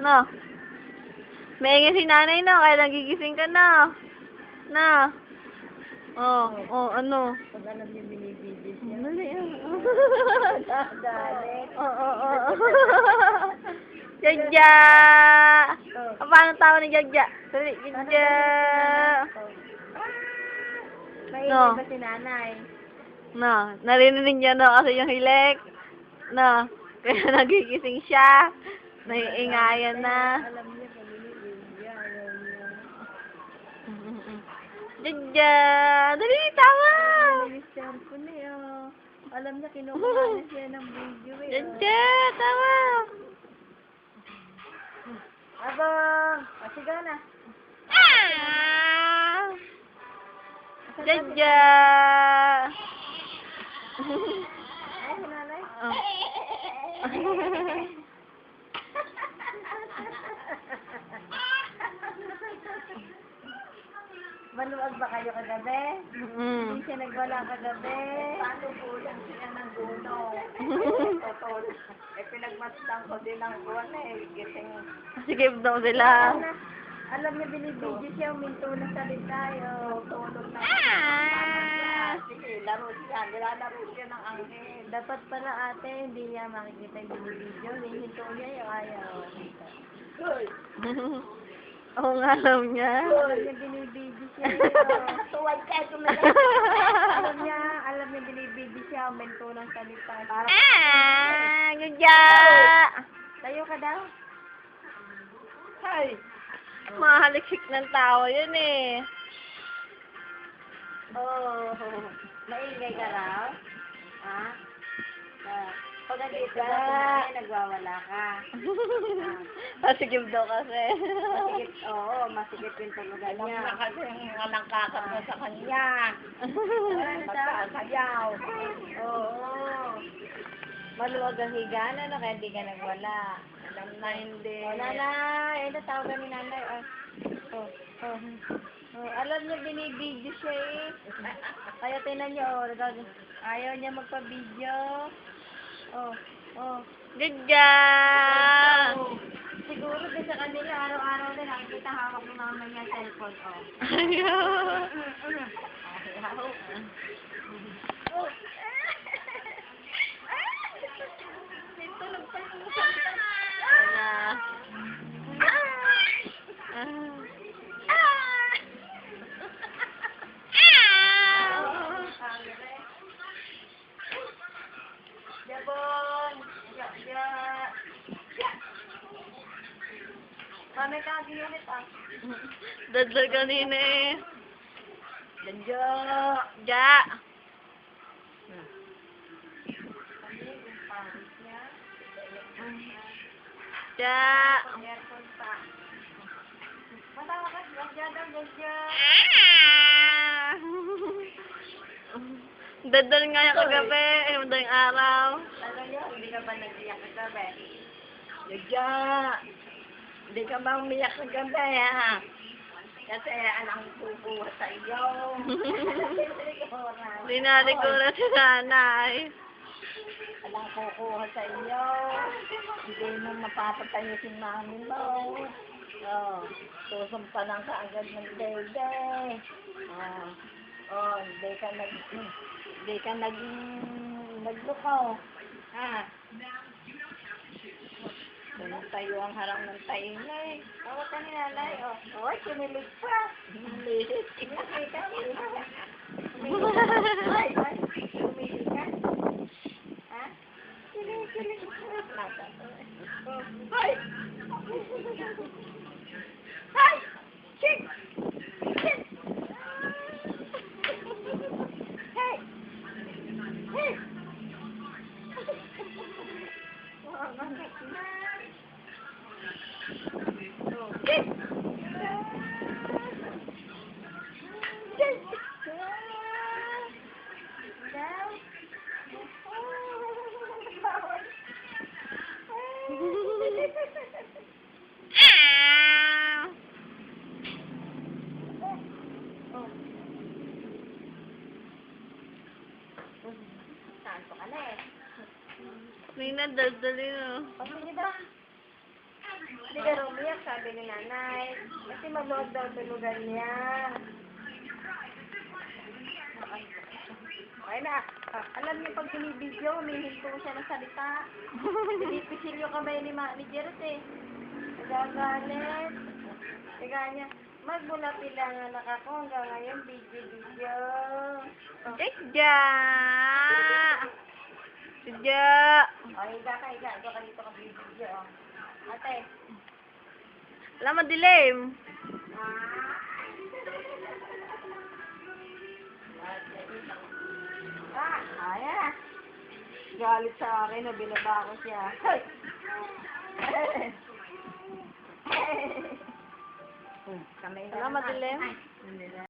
No. Maingay si nanay, no? Kaya nagigising ka na. Na. Ano? Pag alam niya binibigis niya. Dali, Galit. Oo. Jadja! Paano tawa ni Jadja? Dali, Jadja! Maingay ba si nanay? No, narinig niya, no, kasi yung hilik. No, kaya nagigising siya. Naiingayan na. Alam niya pag binibigis niya. Ayaw niya. Jadja! Dali, tawa! Bilis cellphone eh, oh. Alam niya, kinukuha na siya ng video eh. Jadja! Tawa! Abang! Sigaw na. Ah! Jadja! Ay, si nanay. Maluwag ba kayo kagabi? Hindi siya nagwala kagabi. Paano po lang siya ng guno? Totoo. Pinagmasdan ko din ang buwan eh. Gising. Sige daw sila. Alam niya, binibidyo siya. Uminto na salita yun. Tulog na. Sige, laro siya. Nilalaro siya ng angin. Dapat pala ate, hindi niya makikita yung binibidyo. Hihinto niya yung ayaw. Oo nga, alam niya. Alam niya, binibidyo siya. Tuwag ka, alam niya, binibidyo siya. Uminto ng salita. Jadja! Tayo ka daw. Hay! Mahaliksik ng tao yun eh. Oh, maingay ka raw? Ha? Pag nandito ka, nagwawala ka. Masigib daw kasi. Masigit, oo, masigit yung tulugan niya. Alam na kasi yung nangkakat mo sa kanya. Magsasayaw. Oo. Maluwag ang higaan, ano, kaya hindi ka nagwala. Alam na hindi. O, nanay, natawagan ni nanay. Alam niya, binibidyo siya eh. Kaya tinan niyo, ayaw niya magpa-video. Jadja! Siguro din sa kanila, araw-araw din, nakikita hawak ng mama niya cellphone, Ayaw. Tulog pa yung Jabon! Mami ka, ginulit ah. Dadal kanina eh. Jadja! Ja! Ja! Aircon pa. Matawa ka, Jadja daw, Jadja. Dadal nga yung kagabi, yung daing araw. Alam niyo, hindi ka ba nag-iyak kagabi? Jadja! Hindi ka ba umiyak kagabi, ha? Kasi anong kukuha sa iyo. Dinalik ko na si nanay. Anong kukuha sa iyo. Hindi mo mapapatayo si mami mo. Susumpalan ka agad ng dede. Hindi ka naglukaw. Ha? Tayo ang harang ng tayo na eh. Tawag ka ni nanay, Oy, kumilig pa. Kumilig. Kumilig ka. Oy, kumilig ka. Ha? Kumilig. Hoy! Hoy! Chik! Chik! Hey! Hey! Santo ka na eh. May nadaldali na. Pagod niyo ba? Hindi ka rumiyak, sabi ni nanay. Kasi maluwag daw tulugan niya. Okay na. Alam niyo pag binibidyo, humihinto siya ng salita. Pinipisil yung kamay ni Jerot eh. Nagagalit. Kaya niya, magmula pilangan ako hanggang ngayon, video. Oh. Tidya! Tidya! Oh, higa ka. Higa ka dito kang video. Oh. Ate. Alam, madilim. Ayan. Galit sa akin na binaba ko siya. Hoy! Kamay Alam, madilim.